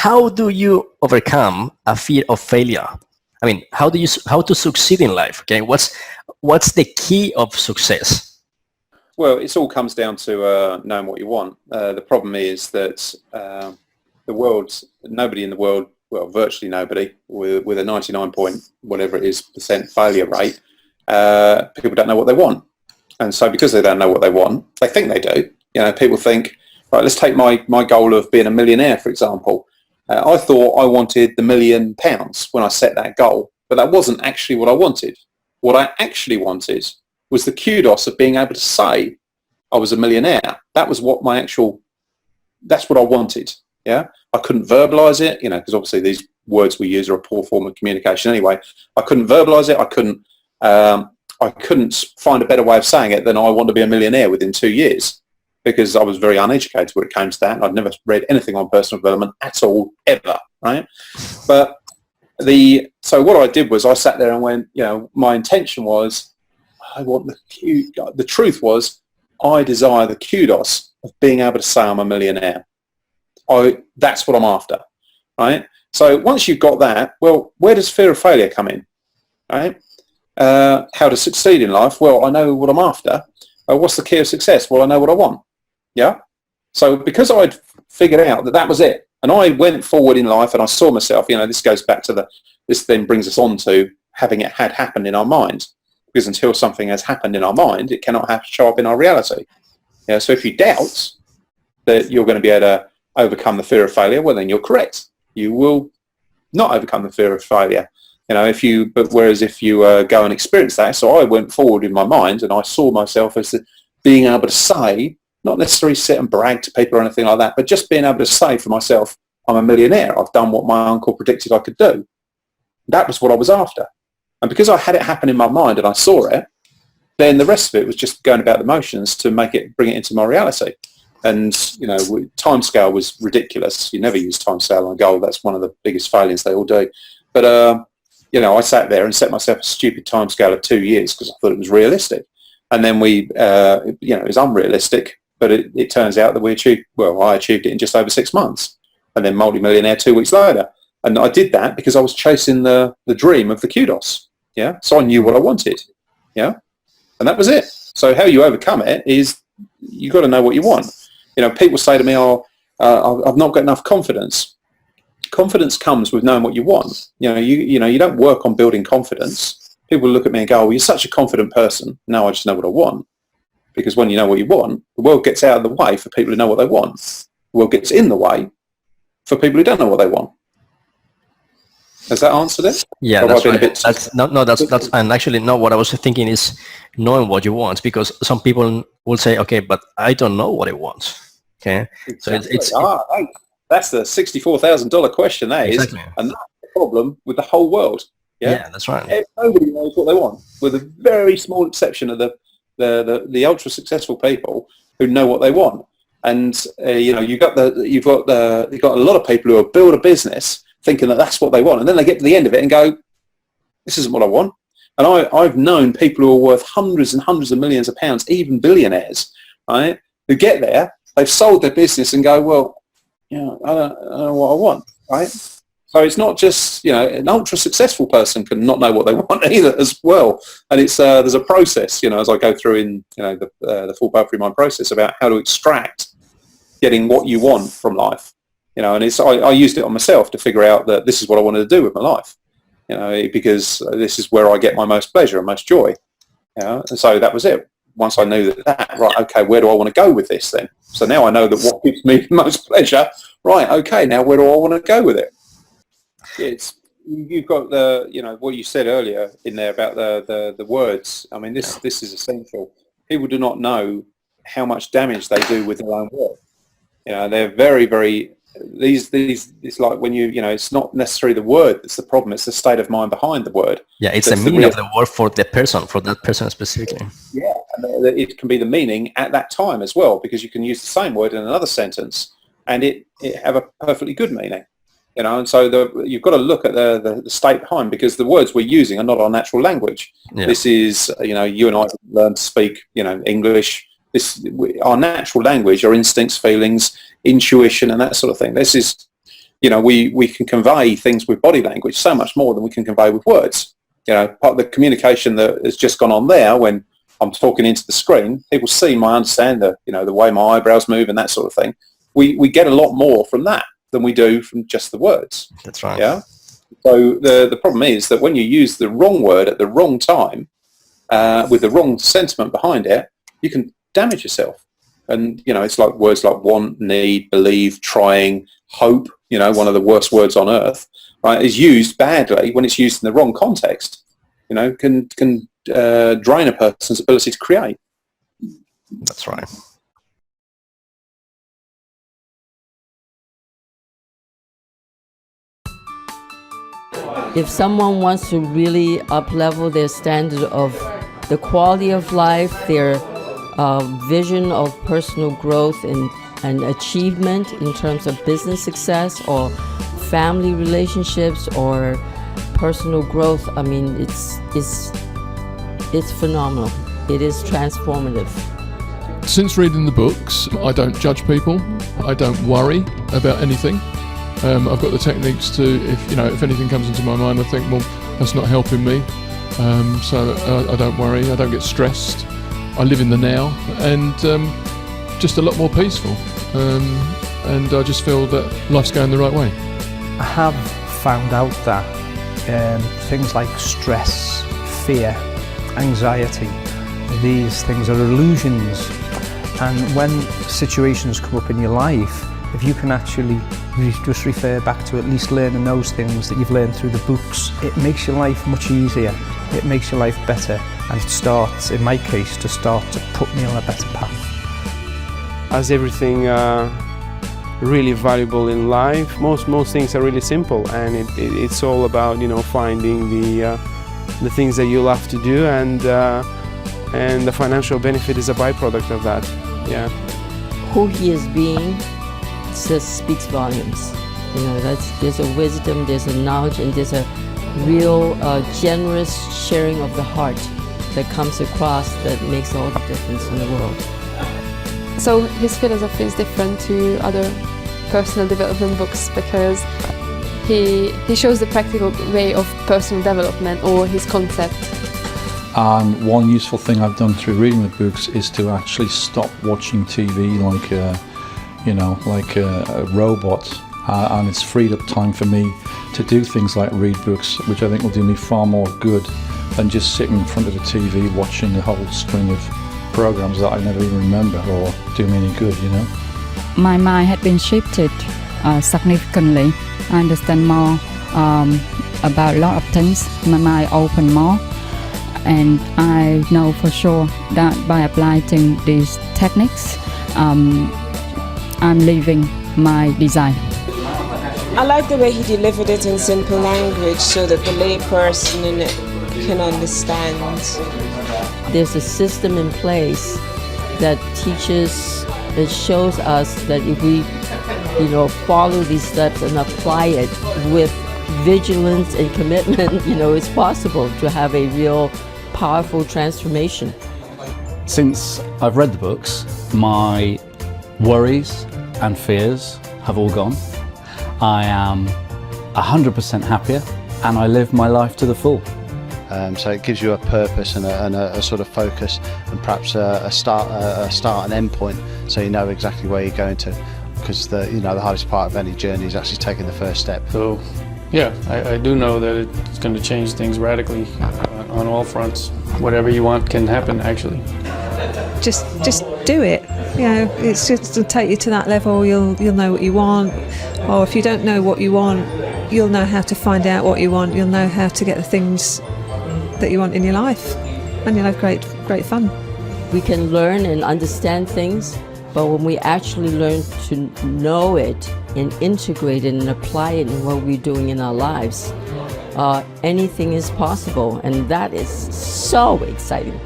how do you overcome a fear of failure? I mean, how to succeed in life? Okay, what's the key of success? Well, it all comes down to knowing what you want. The problem is that nobody in the world, well, virtually nobody, with a 99 point whatever it is percent failure rate, people don't know what they want. And so because they don't know what they want, they think they do. People think, right, let's take my goal of being a millionaire, for example. I thought I wanted the £1 million when I set that goal, but that wasn't actually what I wanted. What I actually wanted was the kudos of being able to say I was a millionaire. That was what that's what I wanted. Yeah. I couldn't verbalize it, because obviously these words we use are a poor form of communication anyway. I couldn't verbalize it. I couldn't find a better way of saying it than I want to be a millionaire within 2 years, because I was very uneducated when it came to that. I'd never read anything on personal development at all, ever, right? But so what I did was I sat there and went, my intention was, I want the truth was, I desire the kudos of being able to say I'm a millionaire. That's what I'm after, right? So once you've got that, well, where does fear of failure come in, right? How to succeed in life? Well, I know what I'm after. What's the key of success? Well, I know what I want. Yeah. So because I'd figured out that was it, and I went forward in life and I saw myself, this goes back to this then brings us on to having it had happened in our mind, because until something has happened in our mind, it cannot show up in our reality. So if you doubt that you're going to be able to overcome the fear of failure, well, then you're correct. You will not overcome the fear of failure. Whereas if you go and experience that, so I went forward in my mind and I saw myself as being able to say, not necessarily sit and brag to people or anything like that, but just being able to say for myself, I'm a millionaire. I've done what my uncle predicted I could do. That was what I was after. And because I had it happen in my mind and I saw it, then the rest of it was just going about the motions to bring it into my reality. And, timescale was ridiculous. You never use timescale on a goal. That's one of the biggest failures they all do. But, I sat there and set myself a stupid timescale of 2 years because I thought it was realistic. And then it was unrealistic, but it turns out that I achieved it in just over 6 months, and then multi-millionaire 2 weeks later. And I did that because I was chasing the dream of the kudos. Yeah. So I knew what I wanted. Yeah. And that was it. So how you overcome it is you got to know what you want. People say to me, I've not got enough confidence. Confidence comes with knowing what you want. You don't work on building confidence. People look at me and go, well, you're such a confident person. No, I just know what I want. Because when you know what you want, the world gets out of the way for people who know what they want. The world gets in the way for people who don't know what they want. Has that answered it? Yeah, that's right. That's and actually no, what I was thinking is knowing what you want, because some people will say, okay, but I don't know what I want. Okay. Exactly. So that's the $64,000 question. That exactly. Is, and that's the problem with the whole world. Yeah, that's right. Nobody knows what they want, with a very small exception of the ultra successful people who know what they want. And you've got a lot of people who will build a business thinking that that's what they want, and then they get to the end of it and go, this isn't what I want. And I've known people who are worth hundreds and hundreds of millions of pounds, even billionaires, right, who get there, they've sold their business and go, well, I don't know what I want, right? So it's not just, an ultra successful person can not know what they want either as well. And it's there's a process, as I go through in the full poetry mind process about how to extract getting what you want from life. And I used it on myself to figure out that this is what I wanted to do with my life, because this is where I get my most pleasure and most joy. And so that was it. Once I knew that, right, okay, where do I want to go with this then? So now I know that what gives me the most pleasure, right, okay, now where do I want to go with it? You've got what you said earlier in there about the words. I mean, this is essential. People do not know how much damage they do with their own words. They're very, very, it's like when it's not necessarily the word that's the problem, it's the state of mind behind the word. Yeah, it's the meaning of the word for that person specifically. Yeah, and it can be the meaning at that time as well, because you can use the same word in another sentence and it have a perfectly good meaning. And so you've got to look at the state behind, because the words we're using are not our natural language. Yeah. This is, you and I learn to speak, English. Our natural language, our instincts, feelings, intuition, and that sort of thing. This is we can convey things with body language so much more than we can convey with words. Part of the communication that has just gone on there when I'm talking into the screen, people see my understand the way my eyebrows move and that sort of thing. We get a lot more from that than we do from just the words. That's right. Yeah. So the problem is that when you use the wrong word at the wrong time, with the wrong sentiment behind it, you can damage yourself. And, it's like words like want, need, believe, trying, hope, one of the worst words on earth, right, is used badly when it's used in the wrong context, can drain a person's ability to create. That's right. If someone wants to really up-level their standard of the quality of life, their vision of personal growth and achievement in terms of business success or family relationships or personal growth, I mean, it's phenomenal. It is transformative. Since reading the books, I don't judge people. I don't worry about anything. I've got the techniques to, if anything comes into my mind, I think, well, that's not helping me. So I don't worry. I don't get stressed. I live in the now, and just a lot more peaceful. And I just feel that life's going the right way. I have found out that things like stress, fear, anxiety, these things are illusions. And when situations come up in your life, if you can actually just refer back to at least learning those things that you've learned through the books, it makes your life much easier. It makes your life better, and it starts, in my case, to put me on a better path. As everything really valuable in life, most things are really simple, and it's all about finding the things that you love to do, and the financial benefit is a byproduct of that. Yeah. Who he is being just speaks volumes. There's a wisdom, there's a knowledge, and there's a real generous sharing of the heart that comes across that makes all the difference in the world. So his philosophy is different to other personal development books because he shows the practical way of personal development or his concept. And one useful thing I've done through reading the books is to actually stop watching TV like a robot, and it's freed up time for me to do things like read books, which I think will do me far more good than just sitting in front of the TV watching a whole string of programs that I never even remember or do me any good, My mind had been shifted significantly. I understand more about a lot of things. My mind opened more, and I know for sure that by applying these techniques, I'm living my design. I like the way he delivered it in simple language so that the lay person in it can understand. There's a system in place that teaches, that shows us that if we, follow these steps and apply it with vigilance and commitment, it's possible to have a real powerful transformation. Since I've read the books, my worries and fears have all gone. I am 100% happier, and I live my life to the full. So it gives you a purpose and a sort of focus, and perhaps a start and end point, so you know exactly where you're going to. Because the hardest part of any journey is actually taking the first step. So, yeah, I do know that it's going to change things radically on all fronts. Whatever you want can happen, actually. Just do it. It's just to take you to that level. You'll know what you want, or if you don't know what you want, you'll know how to find out what you want. You'll know how to get the things that you want in your life, and you'll have great fun. We can learn and understand things, but when we actually learn to know it and integrate it and apply it in what we're doing in our lives, anything is possible, and that is so exciting.